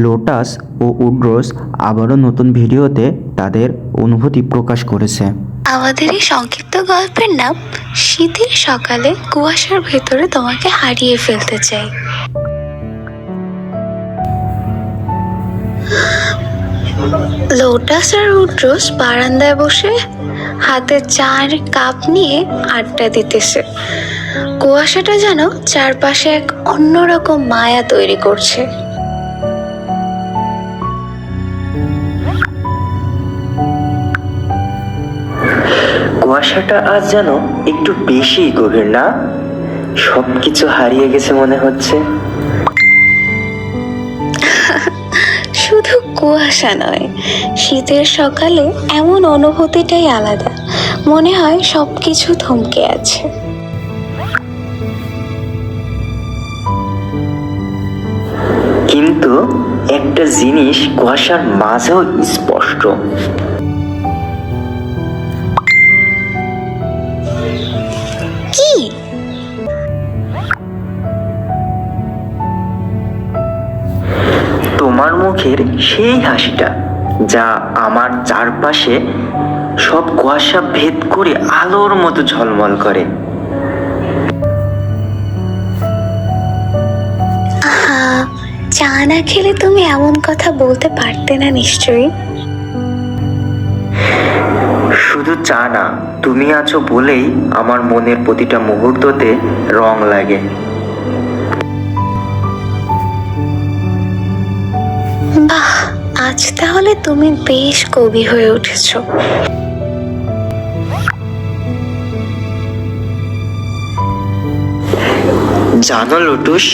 Lotus ও উড্রোস আবারও নতুন ভিডিওতে তাদের অনুভূতি প্রকাশ করেছে। আমাদের এই সংক্ষিপ্ত গল্পের নাম শীতের সকালে কুয়াশার ভেতরে তোমাকে হারিয়ে ফেলতে চাই। লোটাস আর উড্রোস বারান্দায় বসে হাতে চার কাপ নিয়ে আড্ডা দিতেছে। কুয়াশাটা যেন চারপাশে এক অন্যরকম মায়া তৈরি করছে। কুয়াশাটা আজ যেন একটু বেশি গভীর, না? সবকিছু হারিয়ে গেছে মনে হচ্ছে। শুধু কুয়াশা নয়, শীতের সকালে এমন অনুভূতিটাই আলাদা। মনে হয় সবকিছু থমকে আছে। কিন্তু একটা জিনিস কুয়াশার মাঝেও স্পষ্ট। কি? তোমার মুখের সেই হাসিটা, যা আমার চারপাশে সব কুয়াশা ভেদ করে আলোর মতো ঝলমল করে। চা না খেলে তুমি এমন কথা বলতে পারতে না নিশ্চয়ই। শুধু চা না, তুমি আছো বলেই আমার মনের প্রতিটা মুহূর্ততে রং লাগে। বাহ, আজ তাহলে তুমি বেশ কবি হয়ে উঠেছো। জানো লটুস,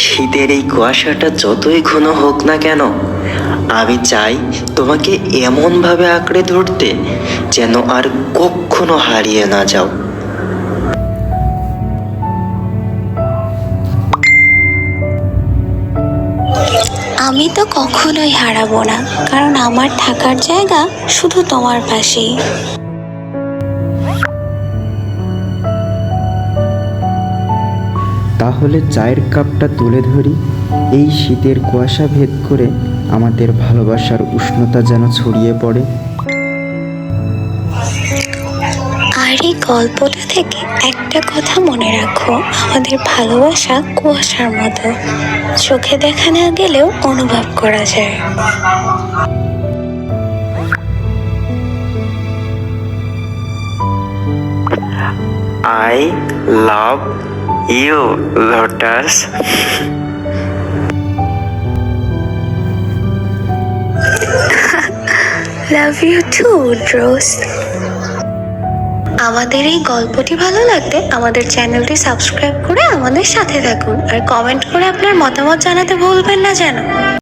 শীতের এই কুয়াশাটা যতই ঘন হোক না কেন, আমি চাই তোমাকে এমন ভাবে আঁকড়ে ধরতে যেন আর কখনো হারিয়ে না যাও। আমি তো কখনোই হারাবো না, কারণ আমার থাকার জায়গা শুধু তোমার পাশেই। তাহলে চায়ের কাপটা তুলে ধরি, এই শীতের কুয়াশা ভেদ করে আমাদের ভালোবাসার উষ্ণতা যেন ছড়িয়ে পড়ে। আর এই গল্পটা থেকে একটা কথা মনে রাখো, আমাদের ভালোবাসা কুয়াশার মতো, চোখে দেখা না গেলেও অনুভব করা যায়। I love you lotus. Love you too Woodrose. আমাদের এই গল্পটি ভালো লাগলে আমাদের চ্যানেলটি সাবস্ক্রাইব করে আমাদের সাথে থাকুন, আর কমেন্ট করে আপনার মতামত জানাতে ভুলবেন না যেন।